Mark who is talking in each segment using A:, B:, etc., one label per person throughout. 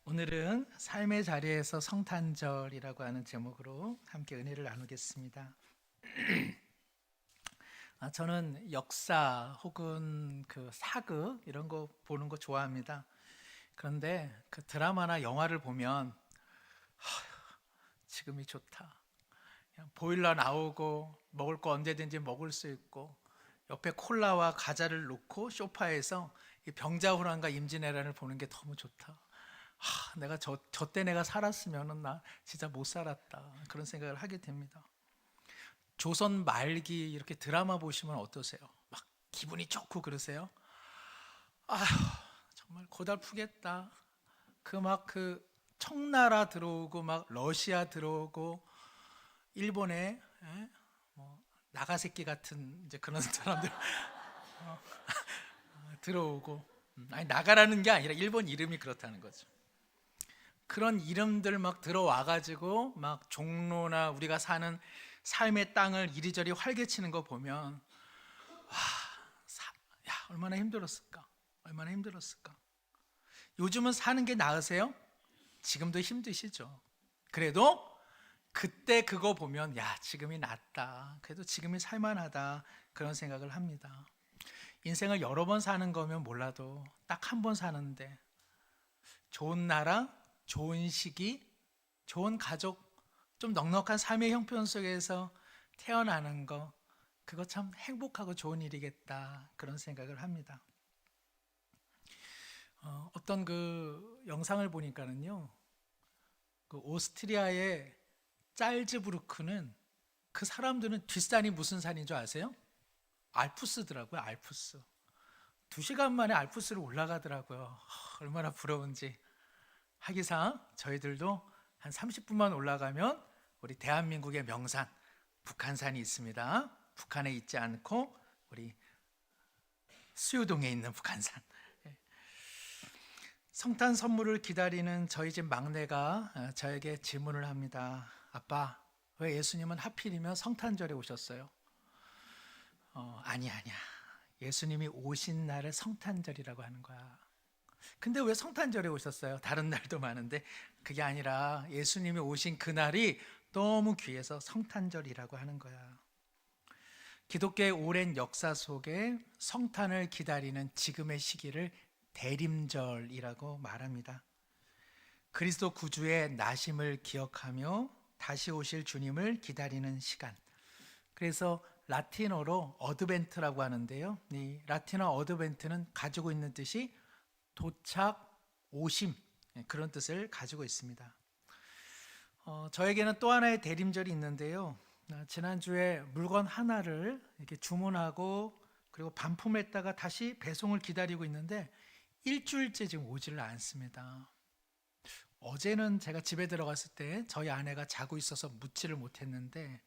A: 오늘은 삶의 자리에서 성탄절이라고 하는 제목으로 함께 은혜를 나누겠습니다. 저는 역사 혹은 그 사극 이런 거 보는 거 좋아합니다. 그런데 그 드라마나 영화를 보면 지금이 좋다. 그냥 보일러 나오고 먹을 거 언제든지 먹을 수 있고 옆에 콜라와 과자를 놓고 소파에서 이 병자호란과 임진왜란을 보는 게 너무 좋다. 내가 저때 내가 살았으면은 나 진짜 못 살았다. 그런 생각을 하게 됩니다. 조선 말기 이렇게 드라마 보시면 어떠세요? 막 기분이 좋고 그러세요? 아휴, 정말 고달프겠다. 그 청나라 들어오고 막 러시아 들어오고 일본에 뭐 나가새끼 같은 이제 그런 사람들 들어오고 아니 나가라는 게 아니라 일본 이름이 그렇다는 거죠. 그런 이름들 막 들어와 가지고 막 종로나 우리가 사는 삶의 땅을 이리저리 활개치는 거 보면 야, 얼마나 힘들었을까? 얼마나 힘들었을까? 요즘은 사는 게 나으세요? 지금도 힘드시죠. 그래도 그때 그거 보면 야, 지금이 낫다. 그래도 지금이 살만하다. 그런 생각을 합니다. 인생을 여러 번 사는 거면 몰라도 딱 한 번 사는데 좋은 나라, 좋은 시기, 좋은 가족, 좀 넉넉한 삶의 형편 속에서 태어나는 거, 그거 참 행복하고 좋은 일이겠다. 그런 생각을 합니다. 어떤 그 영상을 보니까는요, 그 오스트리아의 짤즈부르크는 그 사람들은 뒷산이 무슨 산인 줄 아세요? 알프스더라고요, 알프스. 2시간 만에 알프스를 올라가더라고요. 얼마나 부러운지. 하기상 저희들도 한 30분만 올라가면 우리 대한민국의 명산 북한산이 있습니다. 북한에 있지 않고 우리 수유동에 있는 북한산. 성탄 선물을 기다리는 저희 집 막내가 저에게 질문을 합니다. 아빠, 왜 예수님은 하필이면 성탄절에 오셨어요? 아니야. 예수님이 오신 날을 성탄절이라고 하는 거야. 근데 왜 성탄절에 오셨어요? 다른 날도 많은데. 그게 아니라 예수님이 오신 그날이 너무 귀해서 성탄절이라고 하는 거야. 기독교의 오랜 역사 속에 성탄을 기다리는 지금의 시기를 대림절이라고 말합니다. 그리스도 구주의 나심을 기억하며 다시 오실 주님을 기다리는 시간. 그래서 라틴어로 어드벤트라고 하는데요. 이 라틴어 어드벤트는 가지고 있는 뜻이 도착, 오심, 그런 뜻을 가지고 있습니다. 저에게는 또 하나의 대림절이 있는데요. 지난주에 물건 하나를 이렇게 주문하고 그리고 반품했다가 다시 배송을 기다리고 있는데 일주일째 지금 오지를 않습니다. 어제는 제가 집에 들어갔을 때 저희 아내가 자고 있어서 묻지를 못했는데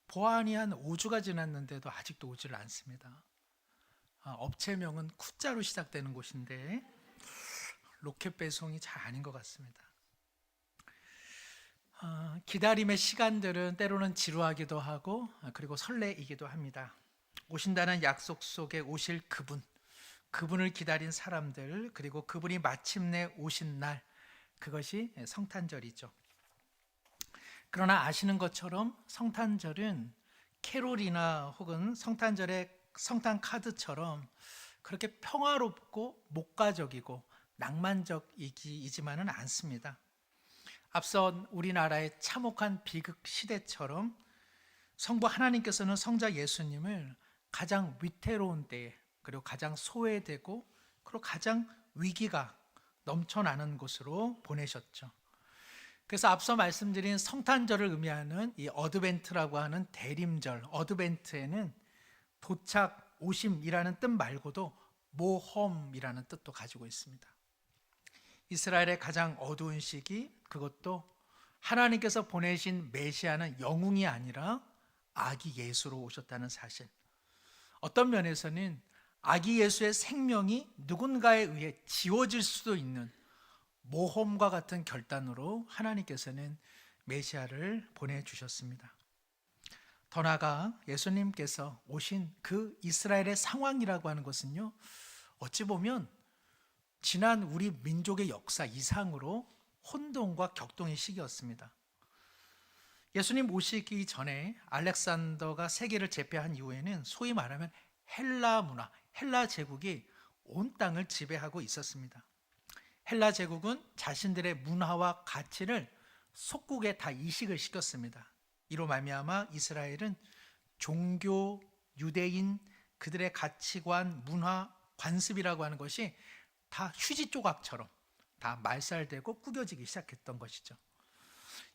A: 보안이 한 5주가 지났는데도 아직도 오지를 않습니다. 업체명은 쿠자로 시작되는 곳인데 로켓 배송이 잘 아닌 것 같습니다. 기다림의 시간들은 때로는 지루하기도 하고 그리고 설레이기도 합니다. 오신다는 약속 속에 오실 그분을 기다린 사람들, 그리고 그분이 마침내 오신 날, 그것이 성탄절이죠. 그러나 아시는 것처럼 성탄절은 캐롤이나 혹은 성탄절의 성탄 카드처럼 그렇게 평화롭고 목가적이고 낭만적이지만은 않습니다. 앞선 우리나라의 참혹한 비극 시대처럼 성부 하나님께서는 성자 예수님을 가장 위태로운 때에, 그리고 가장 소외되고 그리고 가장 위기가 넘쳐나는 곳으로 보내셨죠. 그래서 앞서 말씀드린 성탄절을 의미하는 이 어드벤트라고 하는 대림절, 어드벤트에는 도착, 오심이라는 뜻 말고도 모험이라는 뜻도 가지고 있습니다. 이스라엘의 가장 어두운 시기, 그것도 하나님께서 보내신 메시아는 영웅이 아니라 아기 예수로 오셨다는 사실. 어떤 면에서는 아기 예수의 생명이 누군가에 의해 지워질 수도 있는 모험과 같은 결단으로 하나님께서는 메시아를 보내주셨습니다. 더 나아가 예수님께서 오신 그 이스라엘의 상황이라고 하는 것은요, 어찌 보면 지난 우리 민족의 역사 이상으로 혼돈과 격동의 시기였습니다. 예수님 오시기 전에 알렉산더가 세계를 제패한 이후에는 소위 말하면 헬라 문화, 헬라 제국이 온 땅을 지배하고 있었습니다. 헬라 제국은 자신들의 문화와 가치를 속국에 다 이식을 시켰습니다. 이로 말미암아 이스라엘은 종교, 유대인, 그들의 가치관, 문화, 관습이라고 하는 것이 다 휴지 조각처럼 다 말살되고 구겨지기 시작했던 것이죠.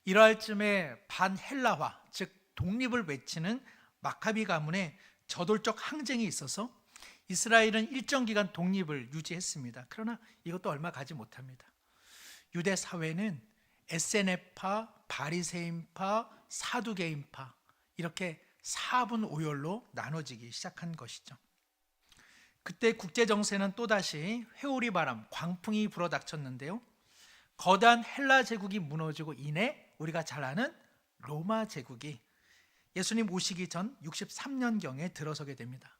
A: 이러할 쯤에 반헬라화, 즉 독립을 외치는 마카비 가문의 저돌적 항쟁이 있어서 이스라엘은 일정 기간 독립을 유지했습니다. 그러나 이것도 얼마 가지 못합니다. 유대 사회는 에세네파, 바리새인파, 사두개인파 이렇게 4분 5열로 나눠지기 시작한 것이죠. 그때 국제 정세는 또다시 회오리 바람, 광풍이 불어닥쳤는데요. 거대한 헬라 제국이 무너지고 이내 우리가 잘 아는 로마 제국이 예수님 오시기 전 63년경에 들어서게 됩니다.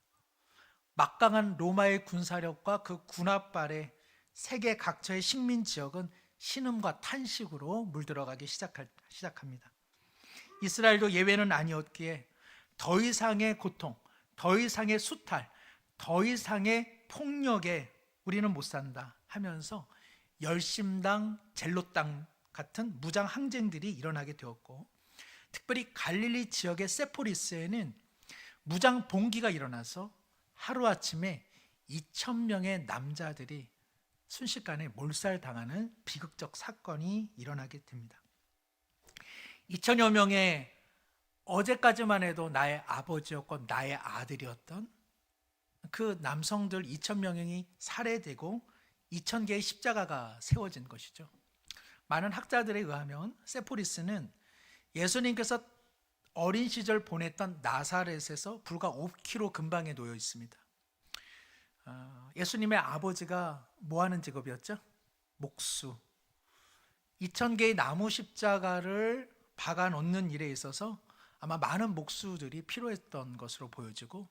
A: 막강한 로마의 군사력과 그 군합발에 세계 각처의 식민 지역은 신음과 탄식으로 물들어가기 시작합니다. 이스라엘도 예외는 아니었기에 더 이상의 고통, 더 이상의 수탈, 더 이상의 폭력에 우리는 못 산다 하면서 열심당, 젤롯당 같은 무장 항쟁들이 일어나게 되었고, 특별히 갈릴리 지역의 세포리스에는 무장 봉기가 일어나서 하루아침에 2,000명의 남자들이 순식간에 몰살당하는 비극적 사건이 일어나게 됩니다. 2,000여 명의 어제까지만 해도 나의 아버지였고 나의 아들이었던 그 남성들 2,000명이 살해되고 2,000개의 십자가가 세워진 것이죠. 많은 학자들에 의하면 세포리스는 예수님께서 어린 시절 보냈던 나사렛에서 불과 5km 근방에 놓여 있습니다. 예수님의 아버지가 뭐 하는 직업이었죠? 목수. 2,000개의 나무 십자가를 박아 놓는 일에 있어서 아마 많은 목수들이 필요했던 것으로 보여지고,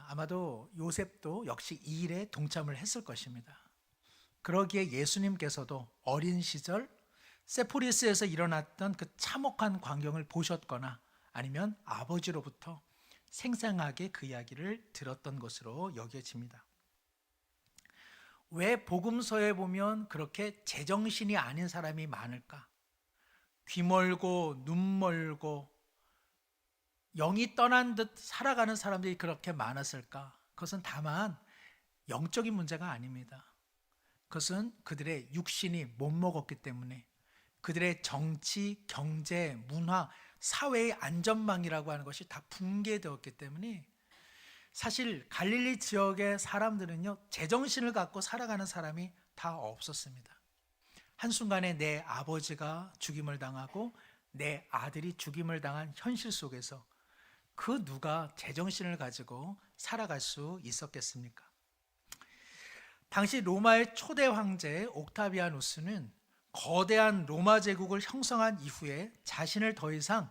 A: 아마도 요셉도 역시 이 일에 동참을 했을 것입니다. 그러기에 예수님께서도 어린 시절 세포리스에서 일어났던 그 참혹한 광경을 보셨거나 아니면 아버지로부터 생생하게 그 이야기를 들었던 것으로 여겨집니다. 왜 복음서에 보면 그렇게 제정신이 아닌 사람이 많을까? 귀 멀고 눈 멀고 영이 떠난 듯 살아가는 사람들이 그렇게 많았을까? 그것은 다만 영적인 문제가 아닙니다. 그것은 그들의 육신이 못 먹었기 때문에, 그들의 정치, 경제, 문화, 사회의 안전망이라고 하는 것이 다 붕괴되었기 때문에, 사실 갈릴리 지역의 사람들은요, 제정신을 갖고 살아가는 사람이 다 없었습니다. 한순간에 내 아버지가 죽임을 당하고 내 아들이 죽임을 당한 현실 속에서 그 누가 제정신을 가지고 살아갈 수 있었겠습니까? 당시 로마의 초대 황제 옥타비아누스는 거대한 로마 제국을 형성한 이후에 자신을 더 이상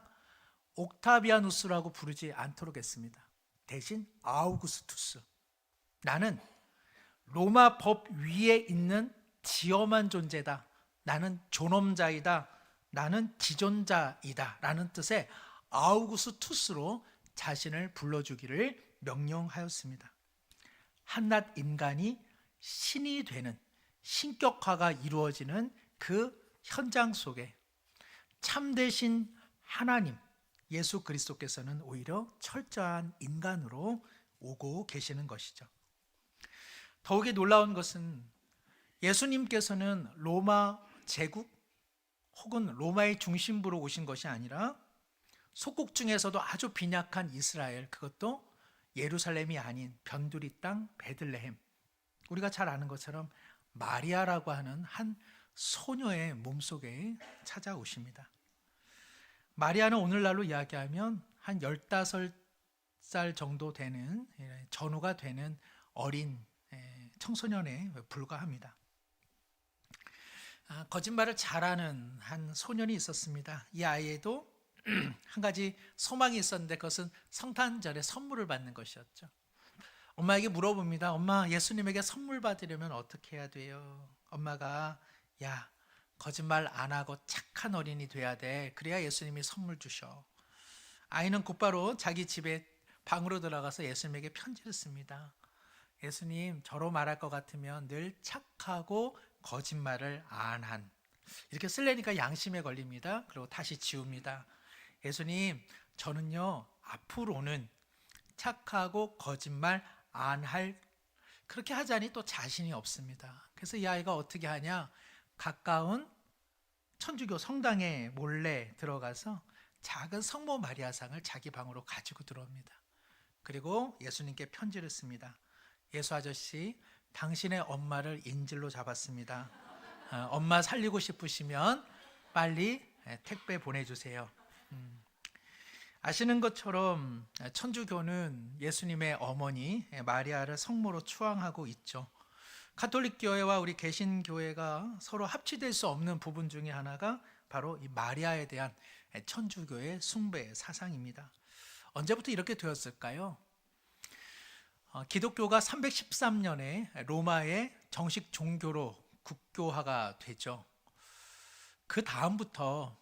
A: 옥타비아누스라고 부르지 않도록 했습니다. 대신 아우구스투스, 나는 로마 법 위에 있는 지엄한 존재다, 나는 존엄자이다, 나는 지존자이다 라는 뜻의 아우구스투스로 자신을 불러주기를 명령하였습니다. 한낱 인간이 신이 되는 신격화가 이루어지는 그 현장 속에 참되신 하나님 예수 그리스도께서는 오히려 철저한 인간으로 오고 계시는 것이죠. 더욱이 놀라운 것은 예수님께서는 로마 제국 혹은 로마의 중심부로 오신 것이 아니라 속국 중에서도 아주 빈약한 이스라엘, 그것도 예루살렘이 아닌 변두리 땅 베들레헴, 우리가 잘 아는 것처럼 마리아라고 하는 한 소녀의 몸속에 찾아오십니다. 마리아는 오늘날로 이야기하면 한 15살 정도 되는, 전우가 되는 어린 청소년에 불과합니다. 거짓말을 잘하는 한 소년이 있었습니다. 이 아이에도 한 가지 소망이 있었는데 그것은 성탄절에 선물을 받는 것이었죠. 엄마에게 물어봅니다. 엄마, 예수님에게 선물 받으려면 어떻게 해야 돼요? 엄마가, 야, 거짓말 안 하고 착한 어린이 돼야 돼. 그래야 예수님이 선물 주셔. 아이는 곧바로 자기 집에 방으로 들어가서 예수님에게 편지를 씁니다. 예수님, 저로 말할 것 같으면 늘 착하고 거짓말을 안 한. 이렇게 쓰려니까 양심에 걸립니다. 그리고 다시 지웁니다. 예수님, 저는요, 앞으로는 착하고 거짓말 안 할, 그렇게 하자니 또 자신이 없습니다. 그래서 이 아이가 어떻게 하냐? 가까운 천주교 성당에 몰래 들어가서 작은 성모 마리아상을 자기 방으로 가지고 들어옵니다. 그리고 예수님께 편지를 씁니다. 예수 아저씨, 당신의 엄마를 인질로 잡았습니다. 엄마 살리고 싶으시면 빨리 택배 보내주세요. 아시는 것처럼 천주교는 예수님의 어머니 마리아를 성모로 추앙하고 있죠. 가톨릭 교회와 우리 개신교회가 서로 합치될 수 없는 부분 중에 하나가 바로 이 마리아에 대한 천주교의 숭배 사상입니다. 언제부터 이렇게 되었을까요? 기독교가 313년에 로마의 정식 종교로 국교화가 되죠. 그 다음부터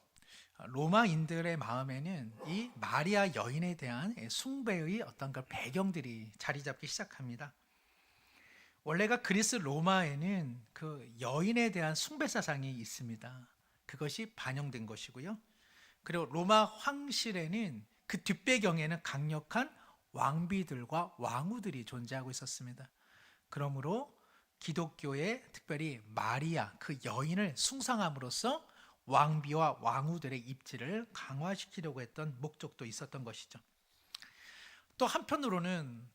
A: 로마인들의 마음에는 이 마리아 여인에 대한 숭배의 어떤 그 배경들이 자리 잡기 시작합니다. 원래가 그리스 로마에는 그 여인에 대한 숭배 사상이 있습니다. 그것이 반영된 것이고요. 그리고 로마 황실에는 그 뒷배경에는 강력한 왕비들과 왕후들이 존재하고 있었습니다. 그러므로 기독교에 특별히 마리아 그 여인을 숭상함으로써 왕비와 왕후들의 입지를 강화시키려고 했던 목적도 있었던 것이죠. 또 한편으로는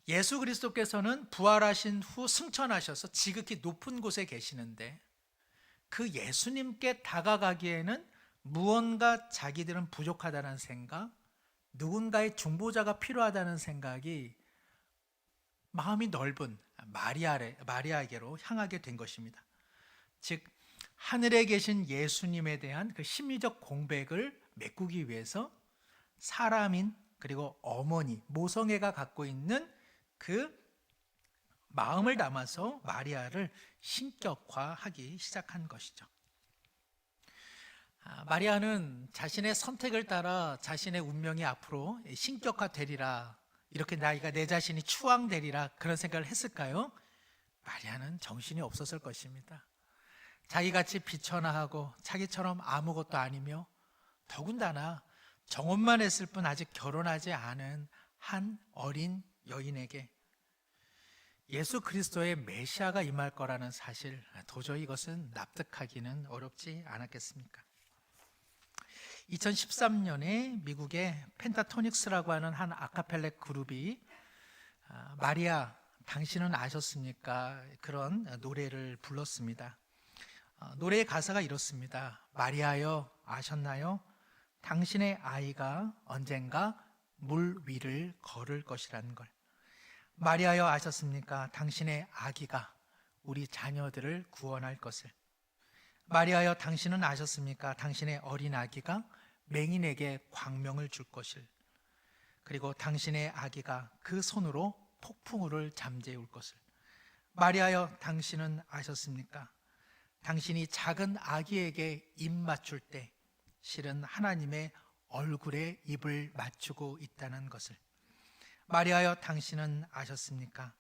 A: 예수 그리스도께서는 부활하신 후 승천하셔서 지극히 높은 곳에 계시는데 그 예수님께 다가가기에는 무언가 자기들은 부족하다는 생각, 누군가의 중보자가 필요하다는 생각이 마음이 넓은 마리아에게로 향하게 된 것입니다. 즉 하늘에 계신 예수님에 대한 그 심리적 공백을 메꾸기 위해서 사람인 그리고 어머니 모성애가 갖고 있는 그 마음을 담아서 마리아를 신격화하기 시작한 것이죠. 마리아는 자신의 선택을 따라 자신의 운명이 앞으로 신격화되리라, 이렇게 내 자신이 추앙되리라 그런 생각을 했을까요? 마리아는 정신이 없었을 것입니다. 자기같이 비천하고 자기처럼 아무것도 아니며 더군다나 정혼만 했을 뿐 아직 결혼하지 않은 한 어린 여인에게 예수 그리스도의 메시아가 임할 거라는 사실, 도저히 이것은 납득하기는 어렵지 않았겠습니까? 2013년에 미국의 펜타토닉스라고 하는 한 아카펠라 그룹이 마리아 당신은 아셨습니까? 그런 노래를 불렀습니다. 노래의 가사가 이렇습니다. 마리아여 아셨나요? 당신의 아이가 언젠가 물 위를 걸을 것이라는 걸. 마리아여 아셨습니까? 당신의 아기가 우리 자녀들을 구원할 것을. 마리아여 당신은 아셨습니까? 당신의 어린 아기가 맹인에게 광명을 줄 것을. 그리고 당신의 아기가 그 손으로 폭풍우를 잠재울 것을. 마리아여 당신은 아셨습니까? 당신이 작은 아기에게 입 맞출 때 실은 하나님의 얼굴에 입을 맞추고 있다는 것을. 마리아여 당신은 아셨습니까?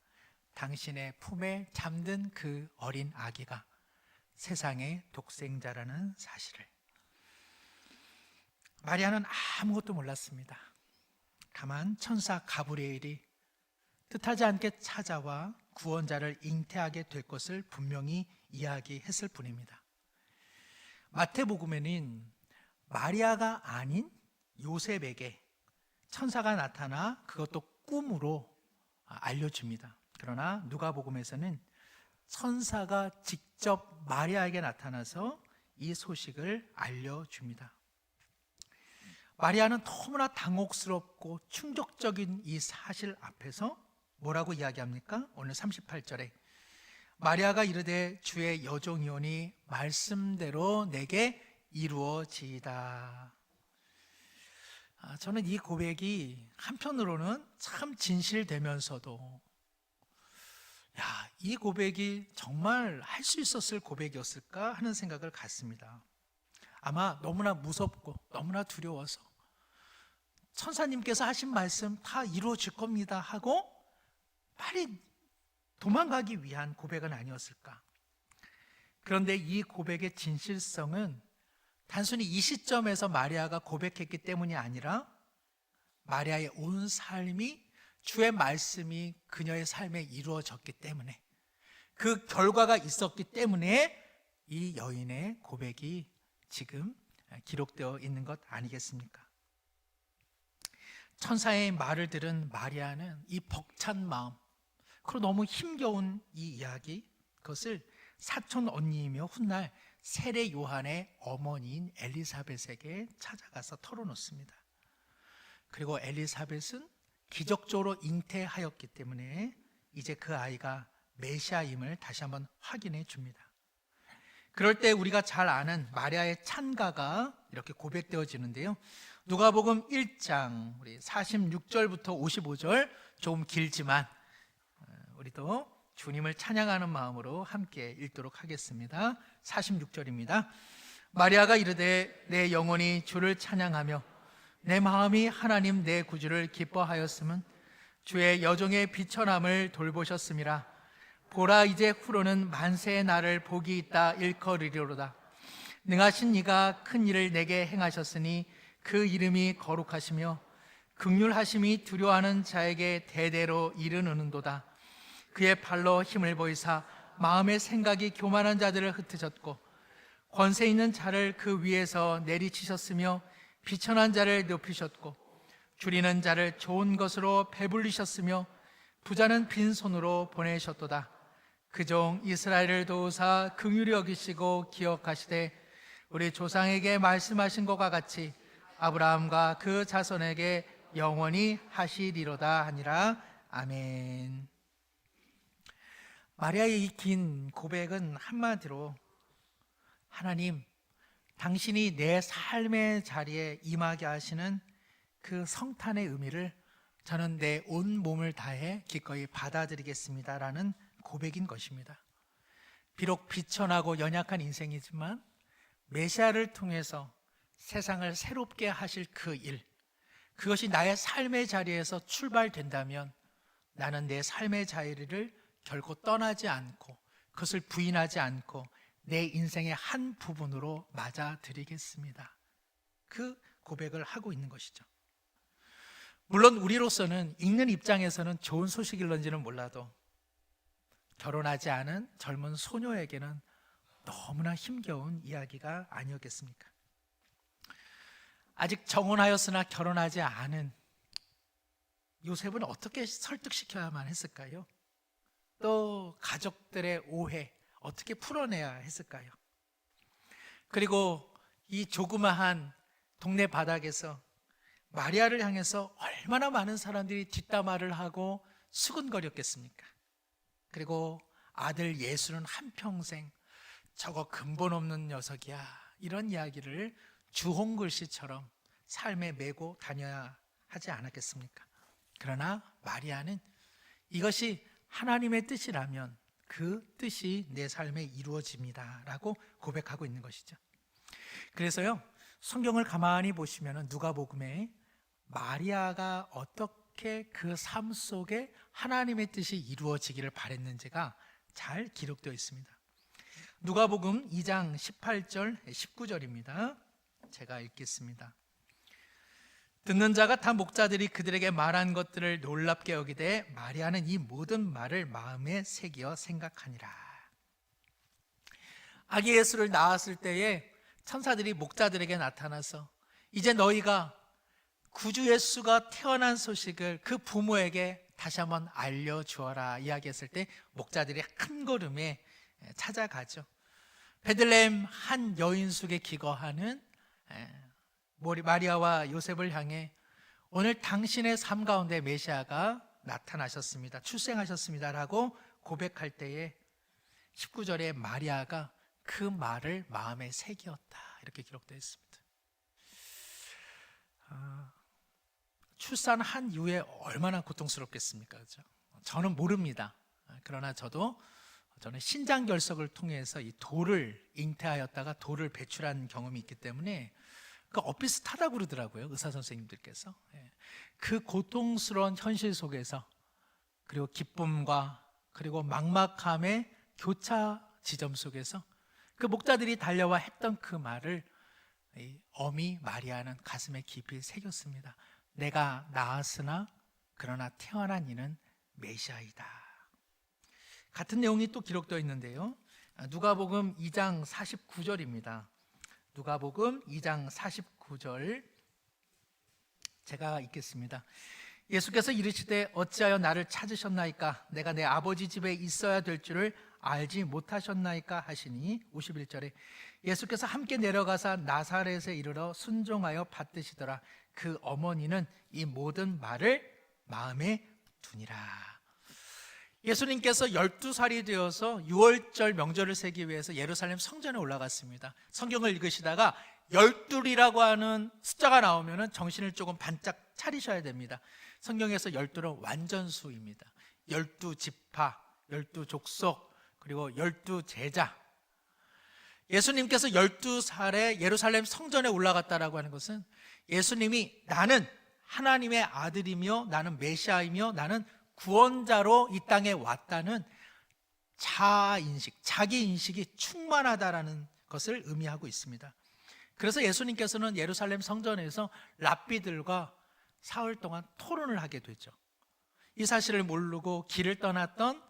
A: 당신의 품에 잠든 그 어린 아기가 세상의 독생자라는 사실을. 마리아는 아무것도 몰랐습니다. 다만 천사 가브리엘이 뜻하지 않게 찾아와 구원자를 잉태하게 될 것을 분명히 이야기했을 뿐입니다. 마태복음에는 마리아가 아닌 요셉에게 천사가 나타나 그것도 꿈으로 알려줍니다. 그러나 누가복음에서는 천사가 직접 마리아에게 나타나서 이 소식을 알려줍니다. 마리아는 너무나 당혹스럽고 충격적인 이 사실 앞에서 뭐라고 이야기합니까? 오늘 38절에 마리아가 이르되 주의 여종이오니 말씀대로 내게 이루어지이다. 저는 이 고백이 한편으로는 참 진실되면서도 야, 이 고백이 정말 할 수 있었을 고백이었을까 하는 생각을 갖습니다. 아마 너무나 무섭고 너무나 두려워서 천사님께서 하신 말씀 다 이루어질 겁니다 하고 빨리 도망가기 위한 고백은 아니었을까. 그런데 이 고백의 진실성은 단순히 이 시점에서 마리아가 고백했기 때문이 아니라 마리아의 온 삶이 주의 말씀이 그녀의 삶에 이루어졌기 때문에, 그 결과가 있었기 때문에 이 여인의 고백이 지금 기록되어 있는 것 아니겠습니까? 천사의 말을 들은 마리아는 이 벅찬 마음, 그리고 너무 힘겨운 이 이야기, 그것을 사촌 언니이며 훗날 세례 요한의 어머니인 엘리사벳에게 찾아가서 털어놓습니다. 그리고 엘리사벳은 기적적으로 잉태하였기 때문에 이제 그 아이가 메시아임을 다시 한번 확인해 줍니다. 그럴 때 우리가 잘 아는 마리아의 찬가가 이렇게 고백되어지는데요. 누가복음 1장 우리 46절부터 55절, 조금 길지만 우리도 주님을 찬양하는 마음으로 함께 읽도록 하겠습니다. 46절입니다. 마리아가 이르되 내 영혼이 주를 찬양하며 내 마음이 하나님 내 구주를 기뻐하였음은 주의 여종의 비천함을 돌보셨음이라. 보라, 이제 후로는 만세의 날을 복이 있다 일컬으리로다. 능하신 이가 큰 일을 내게 행하셨으니 그 이름이 거룩하시며 긍휼하심이 두려워하는 자에게 대대로 이르는도다. 그의 발로 힘을 보이사 마음의 생각이 교만한 자들을 흩으셨고 권세 있는 자를 그 위에서 내리치셨으며 비천한 자를 높이셨고 줄이는 자를 좋은 것으로 배불리셨으며 부자는 빈손으로 보내셨도다. 그 종 이스라엘을 도우사 긍휼히 여기시고 기억하시되 우리 조상에게 말씀하신 것과 같이 아브라함과 그 자손에게 영원히 하시리로다 하니라. 아멘. 마리아의 이 긴 고백은 한마디로 하나님, 당신이 내 삶의 자리에 임하게 하시는 그 성탄의 의미를 저는 내 온 몸을 다해 기꺼이 받아들이겠습니다라는 고백인 것입니다. 비록 비천하고 연약한 인생이지만 메시아를 통해서 세상을 새롭게 하실 그 일, 그것이 나의 삶의 자리에서 출발된다면 나는 내 삶의 자리를 결코 떠나지 않고 그것을 부인하지 않고 내 인생의 한 부분으로 맞아들이겠습니다. 그 고백을 하고 있는 것이죠. 물론 우리로서는 읽는 입장에서는 좋은 소식일런지는 몰라도 결혼하지 않은 젊은 소녀에게는 너무나 힘겨운 이야기가 아니었겠습니까? 아직 정혼하였으나 결혼하지 않은 요셉은 어떻게 설득시켜야만 했을까요? 또 가족들의 오해 어떻게 풀어내야 했을까요? 그리고 이 조그마한 동네 바닥에서 마리아를 향해서 얼마나 많은 사람들이 뒷담화를 하고 수근거렸겠습니까? 그리고 아들 예수는 한평생 저거 근본 없는 녀석이야, 이런 이야기를 주홍글씨처럼 삶에 메고 다녀야 하지 않았겠습니까? 그러나 마리아는 이것이 하나님의 뜻이라면 그 뜻이 내 삶에 이루어집니다 라고 고백하고 있는 것이죠. 그래서요, 성경을 가만히 보시면 누가복음에 마리아가 어떻게 그 삶 속에 하나님의 뜻이 이루어지기를 바랬는지가 잘 기록되어 있습니다. 누가복음 2장 18절 19절입니다. 제가 읽겠습니다. 듣는 자가 다 목자들이 그들에게 말한 것들을 놀랍게 여기되 마리아는 이 모든 말을 마음에 새기어 생각하니라. 아기 예수를 낳았을 때에 천사들이 목자들에게 나타나서 이제 너희가 구주 예수가 태어난 소식을 그 부모에게 다시 한번 알려주어라 이야기했을 때 목자들이 한 걸음에 찾아가죠. 베들레헴 한 여인숙에 기거하는 마리아와 요셉을 향해 오늘 당신의 삶 가운데 메시아가 나타나셨습니다, 출생하셨습니다 라고 고백할 때에 19절에 마리아가 그 말을 마음에 새기었다 이렇게 기록되어 있습니다. 출산한 이후에 얼마나 고통스럽겠습니까? 그렇죠? 저는 모릅니다. 그러나 저는 신장결석을 통해서 이 돌을 잉태하였다가 돌을 배출한 경험이 있기 때문에 그 엇비슷하다고 그러더라고요, 의사 선생님들께서. 그 고통스러운 현실 속에서, 그리고 기쁨과 그리고 막막함의 교차 지점 속에서 그 목자들이 달려와 했던 그 말을 이 어미 마리아는 가슴에 깊이 새겼습니다. 내가 낳았으나 그러나 태어난 이는 메시아이다. 같은 내용이 또 기록되어 있는데요, 누가복음 2장 49절입니다. 누가복음 2장 49절 제가 읽겠습니다. 예수께서 이르시되 어찌하여 나를 찾으셨나이까? 내가 내 아버지 집에 있어야 될 줄을 알지 못하셨나이까? 하시니 51절에 예수께서 함께 내려가사 나사렛에 이르러 순종하여 받드시더라. 그 어머니는 이 모든 말을 마음에 두니라. 예수님께서 12살이 되어서 유월절 명절을 세기 위해서 예루살렘 성전에 올라갔습니다. 성경을 읽으시다가 12이라고 하는 숫자가 나오면 정신을 조금 반짝 차리셔야 됩니다. 성경에서 12는 완전수입니다. 12지파, 12족속, 그리고 12제자. 예수님께서 12살에 예루살렘 성전에 올라갔다라고 하는 것은 예수님이 나는 하나님의 아들이며 나는 메시아이며 나는 구원자로 이 땅에 왔다는 자아인식, 자기인식이 충만하다라는 것을 의미하고 있습니다. 그래서 예수님께서는 예루살렘 성전에서 랍비들과 사흘 동안 토론을 하게 되죠. 이 사실을 모르고 길을 떠났던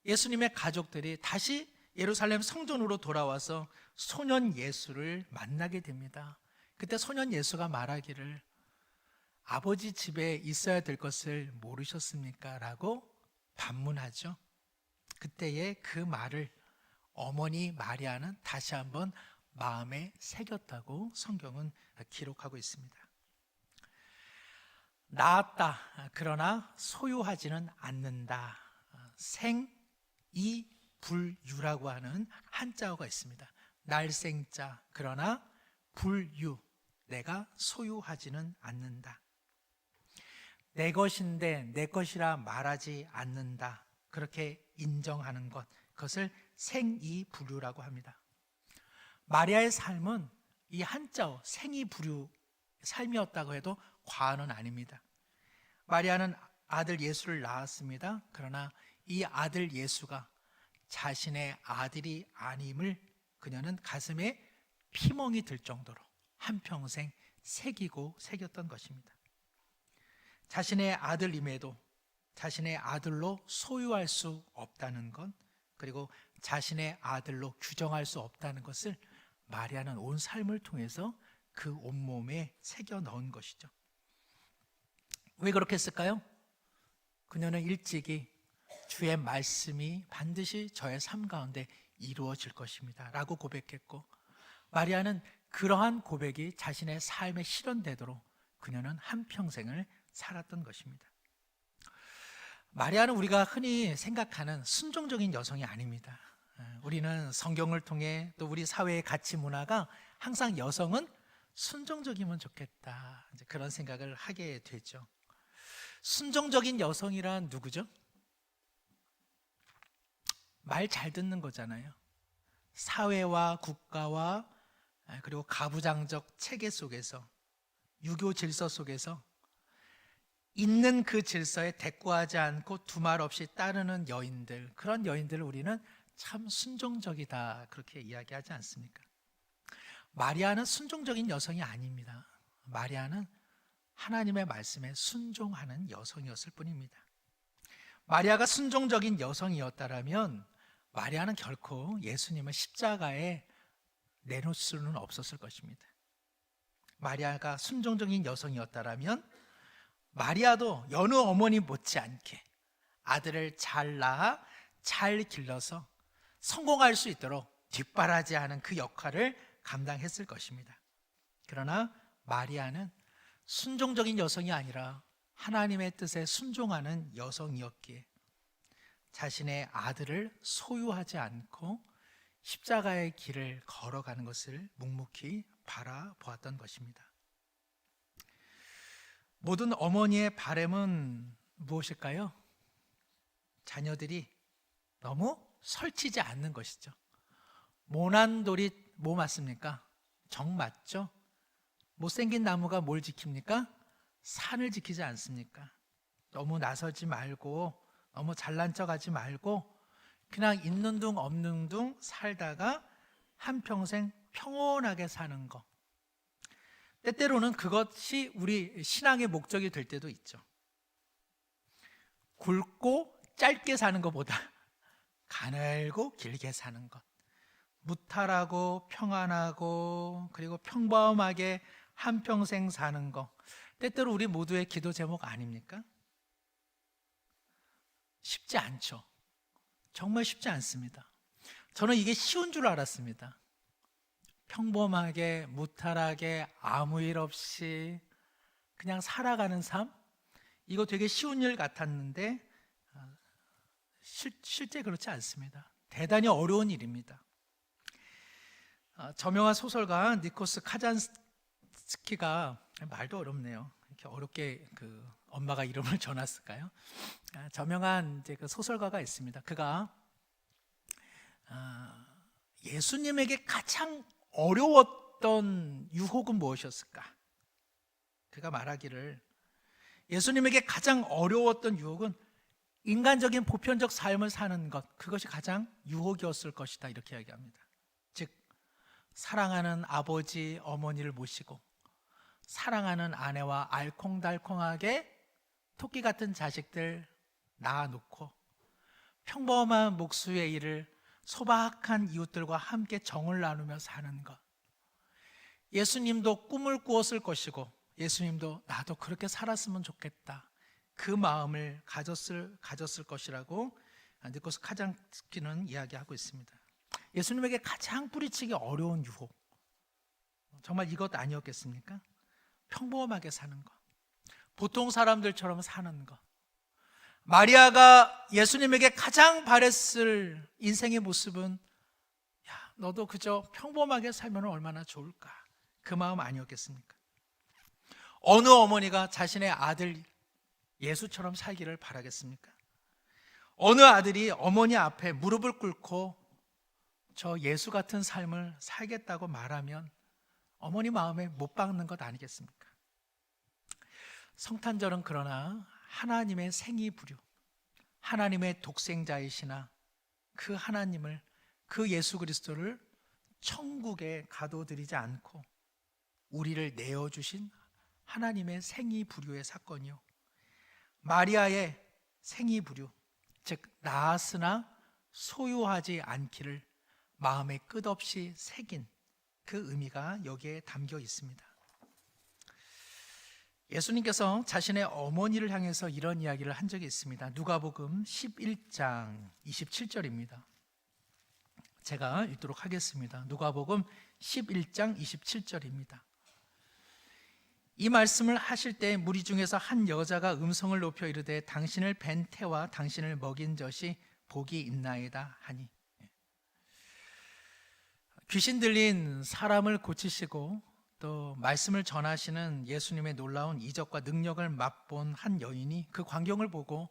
A: 예수님의 가족들이 다시 예루살렘 성전으로 돌아와서 소년 예수를 만나게 됩니다. 그때 소년 예수가 말하기를 아버지 집에 있어야 될 것을 모르셨습니까? 라고 반문하죠. 그때의 그 말을 어머니 마리아는 다시 한번 마음에 새겼다고 성경은 기록하고 있습니다. 낳았다, 그러나 소유하지는 않는다. 생이불유라고 하는 한자어가 있습니다. 날생자, 그러나 불유, 내가 소유하지는 않는다. 내 것인데 내 것이라 말하지 않는다. 그렇게 인정하는 것, 그것을 생이불유라고 합니다. 마리아의 삶은 이 한자어 생이불유 삶이었다고 해도 과언은 아닙니다. 마리아는 아들 예수를 낳았습니다. 그러나 이 아들 예수가 자신의 아들이 아님을 그녀는 가슴에 피멍이 들 정도로 한평생 새겼던 것입니다. 자신의 아들임에도 자신의 아들로 소유할 수 없다는 것, 그리고 자신의 아들로 규정할 수 없다는 것을 마리아는 온 삶을 통해서 그 온몸에 새겨 넣은 것이죠. 왜 그렇게 했을까요? 그녀는 일찍이 주의 말씀이 반드시 저의 삶 가운데 이루어질 것입니다 라고 고백했고, 마리아는 그러한 고백이 자신의 삶에 실현되도록 그녀는 한평생을 살았던 것입니다. 마리아는 우리가 흔히 생각하는 순종적인 여성이 아닙니다. 우리는 성경을 통해 또 우리 사회의 가치 문화가 항상 여성은 순종적이면 좋겠다, 이제 그런 생각을 하게 되죠. 순종적인 여성이란 누구죠? 말 잘 듣는 거잖아요. 사회와 국가와 그리고 가부장적 체계 속에서, 유교 질서 속에서 있는 그 질서에 대꾸하지 않고 두말 없이 따르는 여인들, 그런 여인들을 우리는 참 순종적이다 그렇게 이야기하지 않습니까? 마리아는 순종적인 여성이 아닙니다. 마리아는 하나님의 말씀에 순종하는 여성이었을 뿐입니다. 마리아가 순종적인 여성이었다면 마리아는 결코 예수님을 십자가에 내놓을 수는 없었을 것입니다. 마리아가 순종적인 여성이었다면 마리아도 여느 어머니 못지않게 아들을 잘 낳아 잘 길러서 성공할 수 있도록 뒷바라지하는 그 역할을 감당했을 것입니다. 그러나 마리아는 순종적인 여성이 아니라 하나님의 뜻에 순종하는 여성이었기에 자신의 아들을 소유하지 않고 십자가의 길을 걸어가는 것을 묵묵히 바라보았던 것입니다. 모든 어머니의 바람은 무엇일까요? 자녀들이 너무 설치지 않는 것이죠. 모난 돌이 뭐 맞습니까? 정 맞죠? 못생긴 나무가 뭘 지킵니까? 산을 지키지 않습니까? 너무 나서지 말고 너무 잘난 척하지 말고 그냥 있는 둥 없는 둥 살다가 한평생 평온하게 사는 거. 때때로는 그것이 우리 신앙의 목적이 될 때도 있죠. 굵고 짧게 사는 것보다 가늘고 길게 사는 것, 무탈하고 평안하고 그리고 평범하게 한평생 사는 것, 때때로 우리 모두의 기도 제목 아닙니까? 쉽지 않죠. 정말 쉽지 않습니다. 저는 이게 쉬운 줄 알았습니다. 평범하게 무탈하게 아무 일 없이 그냥 살아가는 삶, 이거 되게 쉬운 일 같았는데 실제 그렇지 않습니다. 대단히 어려운 일입니다. 저명한 소설가 니코스 카잔스키가, 말도 어렵네요. 이렇게 어렵게 엄마가 이름을 줘놨을까요? 저명한 이제 그 소설가가 있습니다. 그가 예수님에게 가장 어려웠던 유혹은 무엇이었을까? 그가 말하기를 예수님에게 가장 어려웠던 유혹은 인간적인 보편적 삶을 사는 것, 그것이 가장 유혹이었을 것이다, 이렇게 이야기합니다. 즉 사랑하는 아버지 어머니를 모시고 사랑하는 아내와 알콩달콩하게 토끼 같은 자식들 낳아놓고 평범한 목수의 일을 소박한 이웃들과 함께 정을 나누며 사는 것, 예수님도 꿈을 꾸었을 것이고 예수님도 나도 그렇게 살았으면 좋겠다, 그 마음을 가졌을 것이라고 니코스 카잔스키는 이야기하고 있습니다. 예수님에게 가장 뿌리치기 어려운 유혹, 정말 이것 아니었겠습니까? 평범하게 사는 것, 보통 사람들처럼 사는 것. 마리아가 예수님에게 가장 바랬을 인생의 모습은 야, 너도 그저 평범하게 살면 얼마나 좋을까, 그 마음 아니었겠습니까? 어느 어머니가 자신의 아들 예수처럼 살기를 바라겠습니까? 어느 아들이 어머니 앞에 무릎을 꿇고 저 예수 같은 삶을 살겠다고 말하면 어머니 마음에 못 박는 것 아니겠습니까? 성탄절은 그러나 하나님의 생이부류, 하나님의 독생자이시나 그 하나님을, 그 예수 그리스도를 천국에 가둬들이지 않고 우리를 내어주신 하나님의 생이부류의 사건이요, 마리아의 생이부류, 즉 낳았으나 소유하지 않기를 마음에 끝없이 새긴 그 의미가 여기에 담겨 있습니다. 예수님께서 자신의 어머니를 향해서 이런 이야기를 한 적이 있습니다. 누가복음 11장 27절입니다. 제가 읽도록 하겠습니다. 누가복음 11장 27절입니다. 이 말씀을 하실 때 무리 중에서 한 여자가 음성을 높여 이르되 당신을 뵌 태와 당신을 먹인 젖이 복이 있나이다 하니. 귀신 들린 사람을 고치시고 또 말씀을 전하시는 예수님의 놀라운 이적과 능력을 맛본 한 여인이 그 광경을 보고,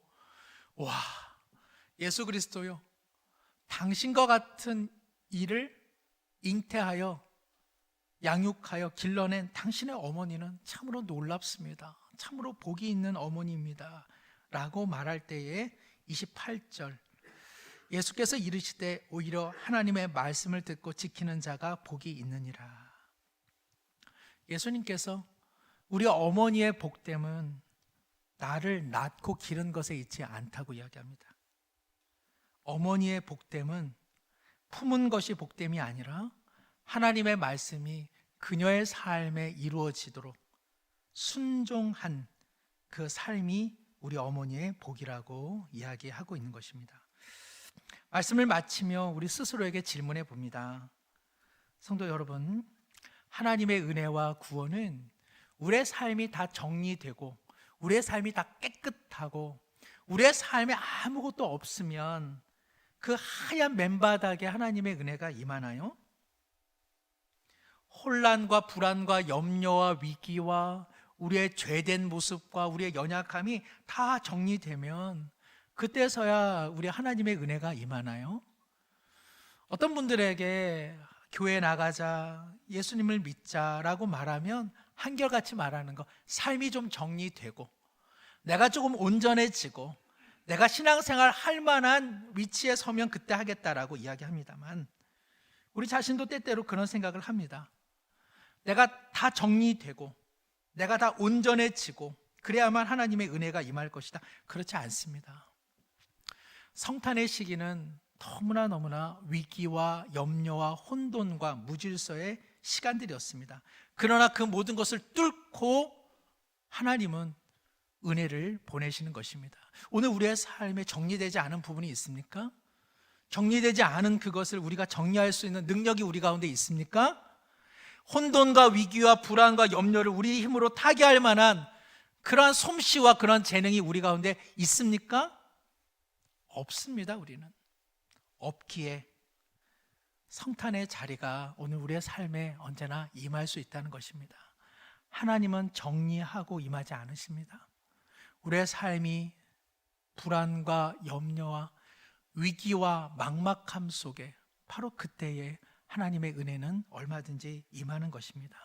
A: 와, 예수 그리스도요, 당신과 같은 이를 잉태하여 양육하여 길러낸 당신의 어머니는 참으로 놀랍습니다, 참으로 복이 있는 어머니입니다 라고 말할 때에 28절, 예수께서 이르시되 오히려 하나님의 말씀을 듣고 지키는 자가 복이 있느니라. 예수님께서 우리 어머니의 복됨은 나를 낳고 기른 것에 있지 않다고 이야기합니다. 어머니의 복됨은 품은 것이 복됨이 아니라 하나님의 말씀이 그녀의 삶에 이루어지도록 순종한 그 삶이 우리 어머니의 복이라고 이야기하고 있는 것입니다. 말씀을 마치며 우리 스스로에게 질문해 봅니다. 성도 여러분, 하나님의 은혜와 구원은 우리의 삶이 다 정리되고 우리의 삶이 다 깨끗하고 우리의 삶에 아무것도 없으면 그 하얀 맨바닥에 하나님의 은혜가 임하나요? 혼란과 불안과 염려와 위기와 우리의 죄된 모습과 우리의 연약함이 다 정리되면 그때서야 우리 하나님의 은혜가 임하나요? 어떤 분들에게 교회 나가자, 예수님을 믿자라고 말하면 한결같이 말하는 거, 삶이 좀 정리되고 내가 조금 온전해지고 내가 신앙생활 할 만한 위치에 서면 그때 하겠다라고 이야기합니다만, 우리 자신도 때때로 그런 생각을 합니다. 내가 다 정리되고 내가 다 온전해지고 그래야만 하나님의 은혜가 임할 것이다. 그렇지 않습니다. 성탄의 시기는 너무나 위기와 염려와 혼돈과 무질서의 시간들이었습니다. 그러나 그 모든 것을 뚫고 하나님은 은혜를 보내시는 것입니다. 오늘 우리의 삶에 정리되지 않은 부분이 있습니까? 정리되지 않은 그것을 우리가 정리할 수 있는 능력이 우리 가운데 있습니까? 혼돈과 위기와 불안과 염려를 우리 힘으로 타개할 만한 그러한 솜씨와 그런 재능이 우리 가운데 있습니까? 없습니다. 우리는 없기에 성탄의 자리가 오늘 우리의 삶에 언제나 임할 수 있다는 것입니다. 하나님은 정리하고 임하지 않으십니다. 우리의 삶이 불안과 염려와 위기와 막막함 속에 바로 그때에 하나님의 은혜는 얼마든지 임하는 것입니다.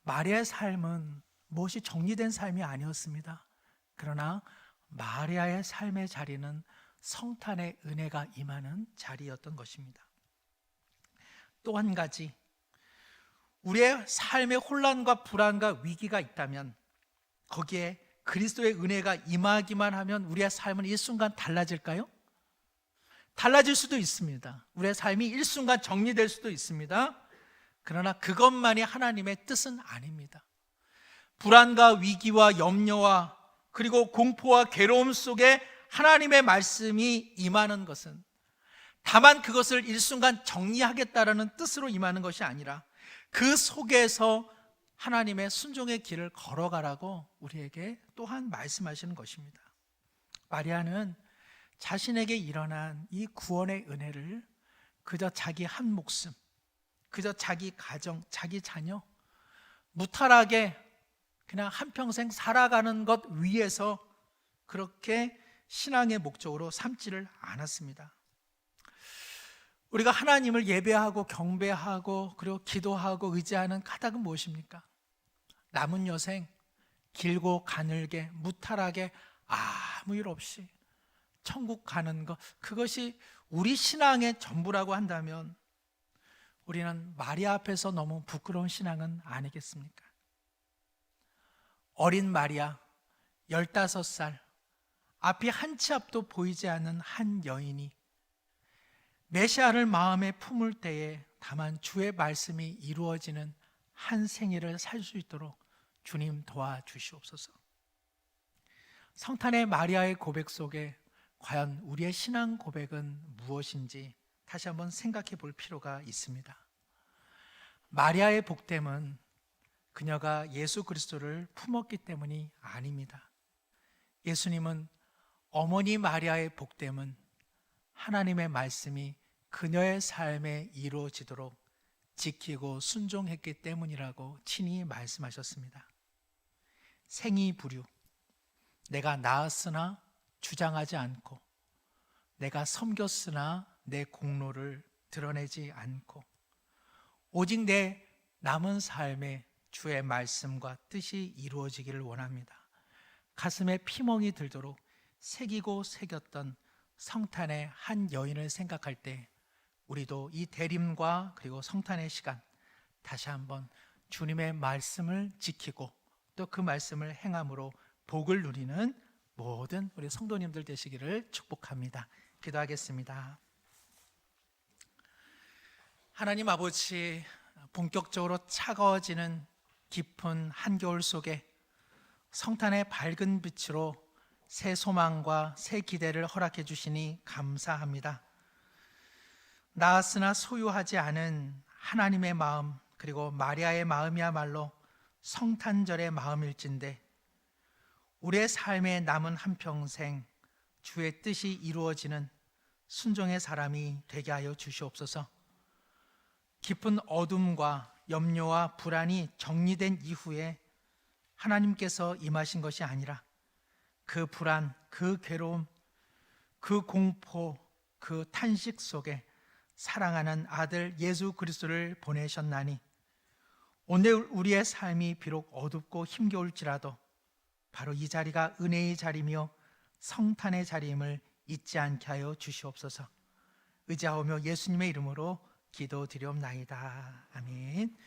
A: 마리아의 삶은 무엇이 정리된 삶이 아니었습니다. 그러나 마리아의 삶의 자리는 성탄의 은혜가 임하는 자리였던 것입니다. 또 한 가지, 우리의 삶에 혼란과 불안과 위기가 있다면 거기에 그리스도의 은혜가 임하기만 하면 우리의 삶은 일순간 달라질까요? 달라질 수도 있습니다. 우리의 삶이 일순간 정리될 수도 있습니다. 그러나 그것만이 하나님의 뜻은 아닙니다. 불안과 위기와 염려와 그리고 공포와 괴로움 속에 하나님의 말씀이 임하는 것은 다만 그것을 일순간 정리하겠다라는 뜻으로 임하는 것이 아니라 그 속에서 하나님의 순종의 길을 걸어가라고 우리에게 또한 말씀하시는 것입니다. 마리아는 자신에게 일어난 이 구원의 은혜를 그저 자기 한 목숨, 그저 자기 가정, 자기 자녀 무탈하게 그냥 한평생 살아가는 것 위에서 그렇게 신앙의 목적으로 삼지를 않았습니다. 우리가 하나님을 예배하고 경배하고 그리고 기도하고 의지하는 까닭은 무엇입니까? 남은 여생 길고 가늘게 무탈하게 아무 일 없이 천국 가는 것, 그것이 우리 신앙의 전부라고 한다면 우리는 마리아 앞에서 너무 부끄러운 신앙은 아니겠습니까? 어린 마리아 15살, 앞이 한 치 앞도 보이지 않는 한 여인이 메시아를 마음에 품을 때에 다만 주의 말씀이 이루어지는 한 생애를 살 수 있도록 주님 도와주시옵소서. 성탄의 마리아의 고백 속에 과연 우리의 신앙 고백은 무엇인지 다시 한번 생각해 볼 필요가 있습니다. 마리아의 복됨은 그녀가 예수 그리스도를 품었기 때문이 아닙니다. 예수님은 어머니 마리아의 복됨은 하나님의 말씀이 그녀의 삶에 이루어지도록 지키고 순종했기 때문이라고 친히 말씀하셨습니다. 생이부류, 내가 낳았으나 주장하지 않고 내가 섬겼으나 내 공로를 드러내지 않고 오직 내 남은 삶에 주의 말씀과 뜻이 이루어지기를 원합니다. 가슴에 피멍이 들도록 새기고 새겼던 성탄의 한 여인을 생각할 때 우리도 이 대림과 그리고 성탄의 시간 다시 한번 주님의 말씀을 지키고 또 그 말씀을 행함으로 복을 누리는 모든 우리 성도님들 되시기를 축복합니다. 기도하겠습니다. 하나님 아버지, 본격적으로 차가워지는 깊은 한겨울 속에 성탄의 밝은 빛으로 새 소망과 새 기대를 허락해 주시니 감사합니다. 낳았으나 소유하지 않은 하나님의 마음, 그리고 마리아의 마음이야말로 성탄절의 마음일진데 우리의 삶에 남은 한평생 주의 뜻이 이루어지는 순종의 사람이 되게 하여 주시옵소서. 깊은 어둠과 염려와 불안이 정리된 이후에 하나님께서 임하신 것이 아니라 그 불안, 그 괴로움, 그 공포, 그 탄식 속에 사랑하는 아들 예수 그리스도를 보내셨나니 오늘 우리의 삶이 비록 어둡고 힘겨울지라도 바로 이 자리가 은혜의 자리며 성탄의 자리임을 잊지 않게 하여 주시옵소서. 의지하오며 예수님의 이름으로 기도드리옵나이다. 아멘.